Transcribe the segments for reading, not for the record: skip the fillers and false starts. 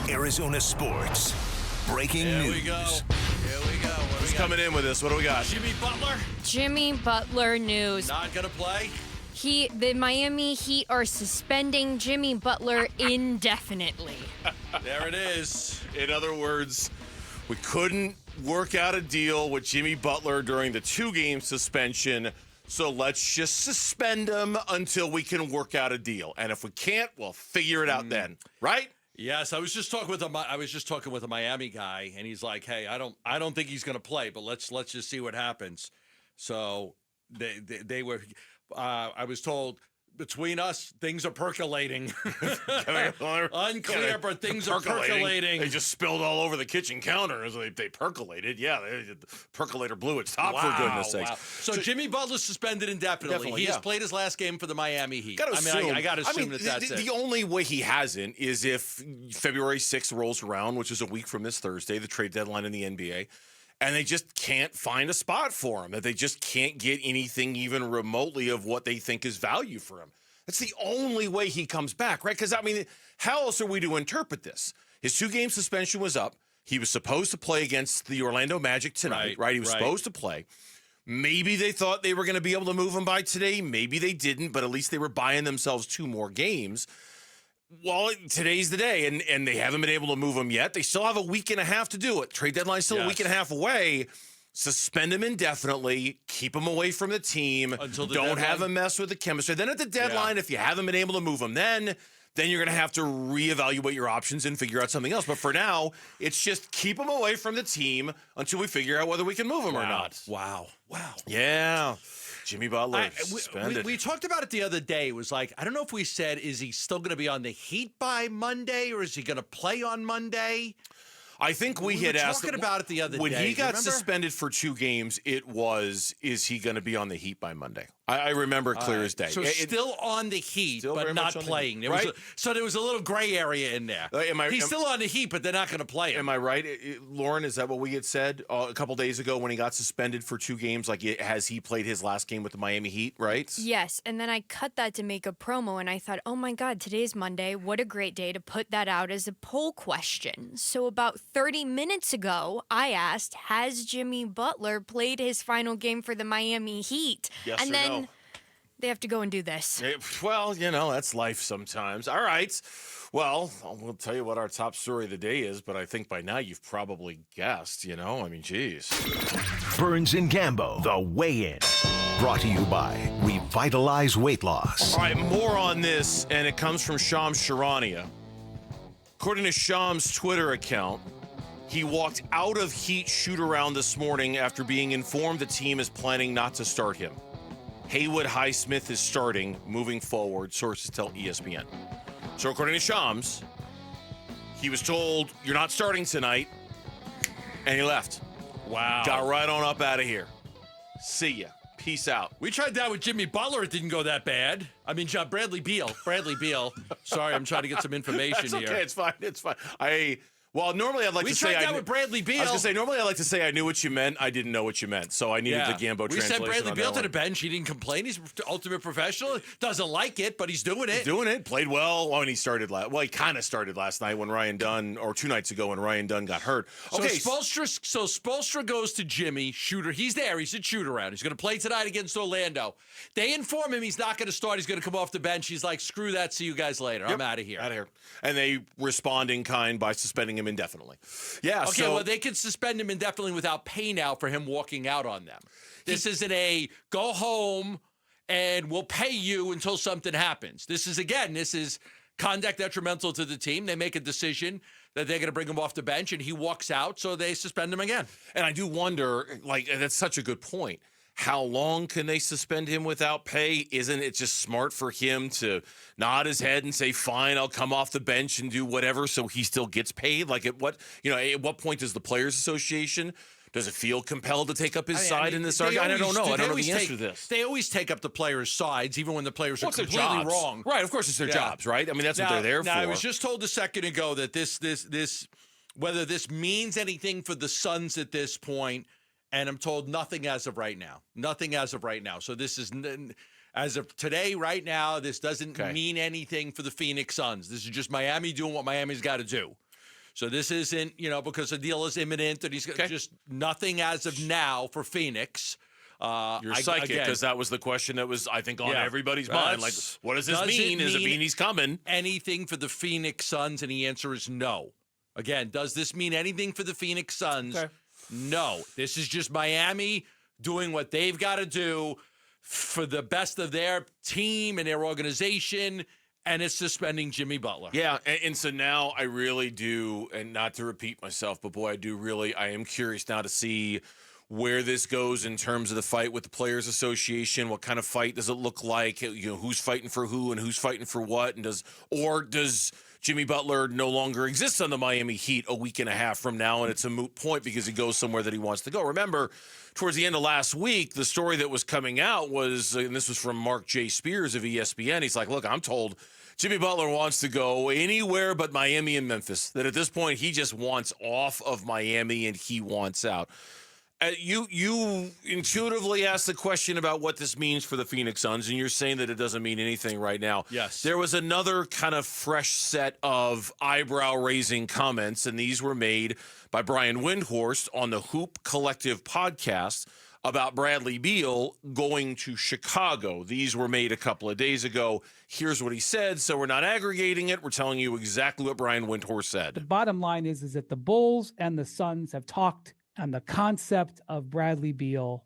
Arizona sports. Breaking news. Here we go. Who's coming in with this? What do we got? Jimmy Butler, Jimmy Butler news. not going to play. The Miami Heat are suspending Jimmy Butler indefinitely. There it is. In other words, we couldn't work out a deal with Jimmy Butler during the 2-game suspension, so let's just suspend him until we can work out a deal. And if we can't, we'll figure it out then, right? Yes, I was just talking with a Miami guy, and he's like, "Hey, I don't think he's going to play, but let's just see what happens." So they were. I was told between us, things are percolating. Unclear, but things are percolating. They just spilled all over the kitchen counter as they percolated. Yeah, the percolator blew its top, for goodness sakes. Wow. So Jimmy Butler's suspended indefinitely. He has played his last game for the Miami Heat. I got to assume that's it. The only way he hasn't is if February 6th rolls around, which is a week from this Thursday, the trade deadline in the NBA, and they just can't find a spot for him, that they just can't get anything even remotely of what they think is value for him. That's the only way he comes back, right? Because, how else are we to interpret this? His 2-game suspension was up. He was supposed to play against the Orlando Magic tonight, right? He was supposed to play. Maybe they thought they were going to be able to move him by today. Maybe they didn't, but at least they were buying themselves 2 more games. Well, today's the day, and they haven't been able to move him yet. They still have a week and a half to do it. Trade deadline's still a week and a half away. Suspend him indefinitely, keep him away from the team, until don't have him mess with the chemistry. Then at the deadline, if you haven't been able to move him then you're going to have to reevaluate your options and figure out something else. But for now, it's just keep him away from the team until we figure out whether we can move him or not. Wow. Yeah. Jimmy Butler suspended. We talked about it the other day. It was like, I don't know if we said, is he still going to be on the Heat by Monday, or is he going to play on Monday? I think we had asked talking about it the other day. When he got remember? suspended for 2 games, it was, is he going to be on the Heat by Monday? I remember it clear as day. So still on the Heat, but not playing. There was a little gray area in there. He's still on the Heat, but they're not going to play him. Am I right, Lauren? Is that what we had said a couple days ago when he got suspended for 2 games? Like, has he played his last game with the Miami Heat, right? Yes, and then I cut that to make a promo, and I thought, oh my God, today's Monday. What a great day to put that out as a poll question. So about 30 minutes ago, I asked, has Jimmy Butler played his final game for the Miami Heat? Yes and or then no? They have to go and do this. Well, that's life sometimes. All right. Well, we'll tell you what our top story of the day is, but I think by now you've probably guessed, geez. Burns and Gambo, the weigh-in. Brought to you by Revitalize Weight Loss. All right, more on this, and it comes from Shams Charania. According to Shams' Twitter account, he walked out of Heat shoot-around this morning after being informed the team is planning not to start him. Haywood Highsmith is starting moving forward, sources tell ESPN. So according to Shams, he was told, you're not starting tonight, and he left. Wow. Got right on up out of here. See ya. Peace out. We tried that with Jimmy Butler. It didn't go that bad. I mean, Bradley Beal. Sorry, I'm trying to get some information That's okay. here. It's fine. Normally I'd like to say... We tried that with Bradley Beal. I was going to say, normally I'd like to say I knew what you meant. I didn't know what you meant, so I needed the Gambo translation. We sent Bradley on Beal that to the bench. He didn't complain. He's ultimate professional. Doesn't like it, but he's doing it. Played well when he started he kind of started last night when Ryan Dunn, or 2 nights ago when Ryan Dunn got hurt. Okay. So Spoelstra goes to Jimmy, shooter. He's there. He's at shoot-around. He's going to play tonight against Orlando. They inform him he's not going to start. He's going to come off the bench. He's like, screw that. See you guys later. I'm out of here. And they respond in kind by suspending him indefinitely. Yeah. Okay, well, they could suspend him indefinitely without pay now for him walking out on them. This isn't a go home and we'll pay you until something happens. This is conduct detrimental to the team. They make a decision that they're going to bring him off the bench and he walks out, so they suspend him again. And I do wonder, that's such a good point. How long can they suspend him without pay? Isn't it just smart for him to nod his head and say, fine, I'll come off the bench and do whatever so he still gets paid? At what point does the Players Association, does it feel compelled to take up his side in this argument? I don't know. I don't know the answer to this. They always take up the players' sides, even when the players are completely wrong. Right, of course it's their jobs, right? I mean, that's what they're there for. Now, I was just told a second ago that this whether this means anything for the Suns at this point, and I'm told nothing as of right now. So this is, as of today, right now, this doesn't mean anything for the Phoenix Suns. This is just Miami doing what Miami's got to do. So this isn't, because the deal is imminent and he's just nothing as of now for Phoenix. You're psychic because that was the question that was, I think, on everybody's mind. Like, what does this mean? Does it mean he's coming? Anything for the Phoenix Suns? And the answer is no. Again, does this mean anything for the Phoenix Suns? Okay. No. This is just Miami doing what they've got to do for the best of their team and their organization, and it's suspending Jimmy Butler. Yeah, and so now I really do, and not to repeat myself, but boy, I am curious now to see where this goes in terms of the fight with the Players Association. What kind of fight does it look like? Who's fighting for who and who's fighting for what? And does Jimmy Butler no longer exist on the Miami Heat a week and a half from now, and it's a moot point because he goes somewhere that he wants to go? Remember, towards the end of last week, the story that was coming out was, and this was from Mark J. Spears of ESPN, he's like, look, I'm told Jimmy Butler wants to go anywhere but Miami and Memphis, that at this point he just wants off of Miami and he wants out. You intuitively asked the question about what this means for the Phoenix Suns, and you're saying that it doesn't mean anything right now. Yes. There was another kind of fresh set of eyebrow-raising comments, and these were made by Brian Windhorst on the Hoop Collective podcast about Bradley Beal going to Chicago. These were made a couple of days ago. Here's what he said. So we're not aggregating it. We're telling you exactly what Brian Windhorst said. The bottom line is that the Bulls and the Suns have talked, and the concept of Bradley Beal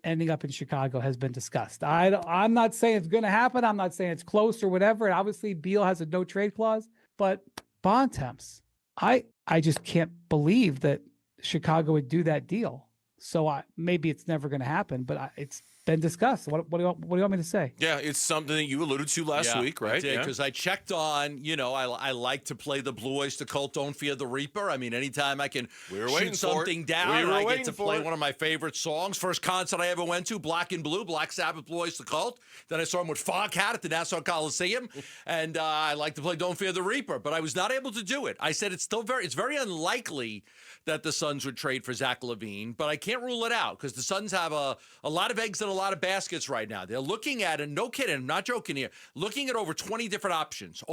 ending up in Chicago has been discussed. I'm not saying it's going to happen. I'm not saying it's close or whatever. And obviously Beal has a no trade clause, but Bontemps, I just can't believe that Chicago would do that deal. So maybe it's never going to happen, but it's been discussed. What do you want me to say? Yeah, it's something that you alluded to last week, right? I did, because I checked on, I like to play the Blue Oyster Cult, Don't Fear the Reaper. I mean, anytime I can shoot something down, I get to play one of my favorite songs. First concert I ever went to, Black and Blue, Black Sabbath, Blue Oyster Cult. Then I saw him with Foghat at the Nassau Coliseum, and I like to play Don't Fear the Reaper, but I was not able to do it. I said it's very unlikely that the Suns would trade for Zach LaVine, but I can't rule it out because the Suns have a lot of eggs in a lot of baskets right now. They're looking at, and no kidding, I'm not joking here, looking at over 20 different options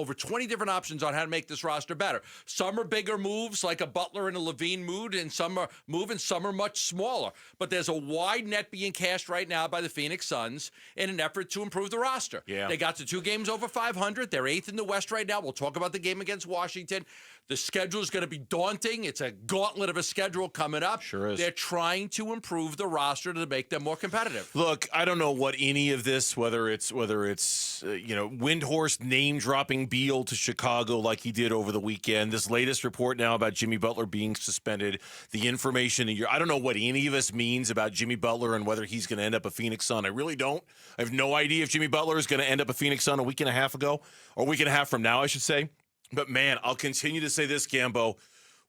on how to make this roster better. Some are bigger moves like a Butler and a LaVine move, and some are much smaller. But there's a wide net being cast right now by the Phoenix Suns in an effort to improve the roster. Yeah. They got to 2 games over 500. They're 8th in the West right now. We'll talk about the game against Washington. The schedule is going to be daunting. It's a gauntlet of a schedule coming up. Sure is. They're trying to improve the roster to make them more competitive. Look, I don't know what any of this, whether it's Windhorst name dropping Beal to Chicago like he did over the weekend. This latest report now about Jimmy Butler being suspended. The information I don't know what any of this means about Jimmy Butler and whether he's going to end up a Phoenix Sun. I really don't. I have no idea if Jimmy Butler is going to end up a Phoenix Sun a week and a half ago, or a week and a half from now, I should say. But, man, I'll continue to say this, Gambo.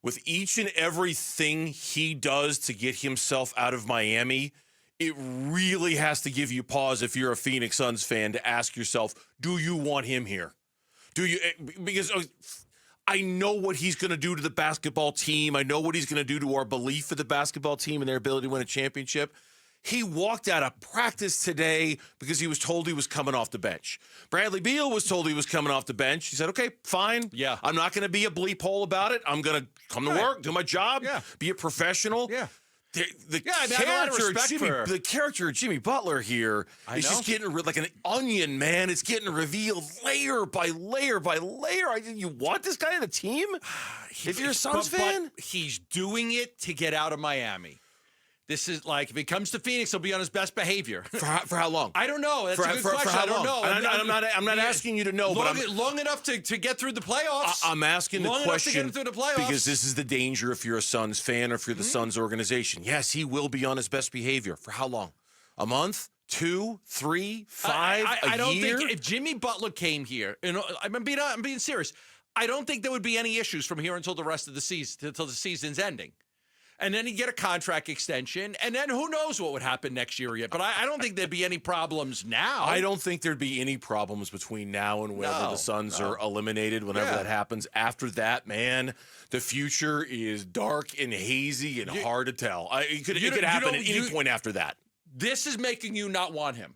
With each and everything he does to get himself out of Miami, it really has to give you pause if you're a Phoenix Suns fan to ask yourself, do you want him here? Do you? Because I know what he's going to do to the basketball team. I know what he's going to do to our belief for the basketball team and their ability to win a championship. He walked out of practice today because he was told he was coming off the bench. Bradley Beal was told he was coming off the bench. He said, okay, fine. Yeah. I'm not going to be a bleep hole about it. I'm going to come to work, do my job, be a professional. Yeah. The character of Jimmy Butler here is just getting like an onion, man. It's getting revealed layer by layer by layer. You want this guy on the team? If you're a Suns fan? But he's doing it to get out of Miami. This is like, if he comes to Phoenix, he'll be on his best behavior. For how long? I don't know. That's a good question. I don't know. I'm not asking you to know, long enough to get through the playoffs. I'm asking the question enough to get through the playoffs. Because this is the danger if you're a Suns fan or if you're the Suns organization. Yes, he will be on his best behavior. For how long? A month? 2, 3, 5, I don't year? think if Jimmy Butler came here, I'm being serious. I don't think there would be any issues from here until the rest of the season, until the season's ending. And then he'd get a contract extension, and then who knows what would happen next year yet. But I don't think there'd be any problems now. I don't think there'd be any problems between now and whenever the Suns are eliminated, whenever that happens. After that, man, the future is dark and hazy and hard to tell. It could happen at any point after that. This is making you not want him.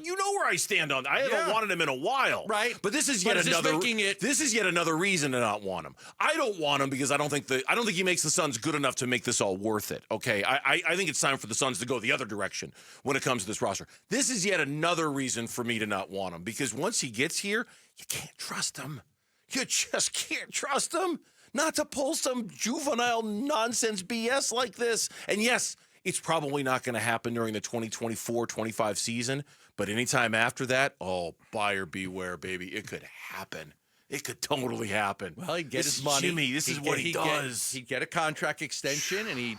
You know where I stand on that. I haven't wanted him in a while. Right. But this is But yet is this another making it- this is yet another reason to not want him. I don't want him because I don't think he makes the Suns good enough to make this all worth it. Okay. I think it's time for the Suns to go the other direction when it comes to this roster. This is yet another reason for me to not want him because once he gets here, you can't trust him. You just can't trust him not to pull some juvenile nonsense BS like this. And yes, it's probably not going to happen during the 2024-25 season, but anytime after that, oh, buyer beware, baby. It could happen. It could totally happen. Well, he'd get This his is money. Jimmy, this is what he does. He'd get a contract extension, and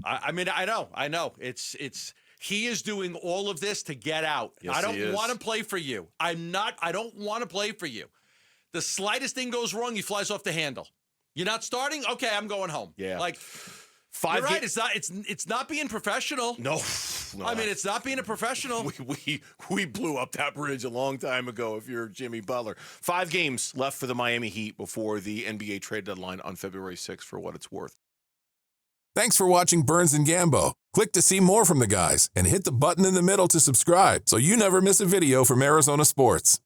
I mean, I know. He is doing all of this to get out. Yes, I he don't is. want to play for you. I don't want to play for you. The slightest thing goes wrong, he flies off the handle. You're not starting? Okay, I'm going home. Yeah. Like, you're right. It's not being professional. No. I mean, it's not being a professional. We blew up that bridge a long time ago if you're Jimmy Butler. 5 games left for the Miami Heat before the NBA trade deadline on February 6th for what it's worth. Thanks for watching Burns and Gambo. Click to see more from the guys and hit the button in the middle to subscribe so you never miss a video from Arizona sports.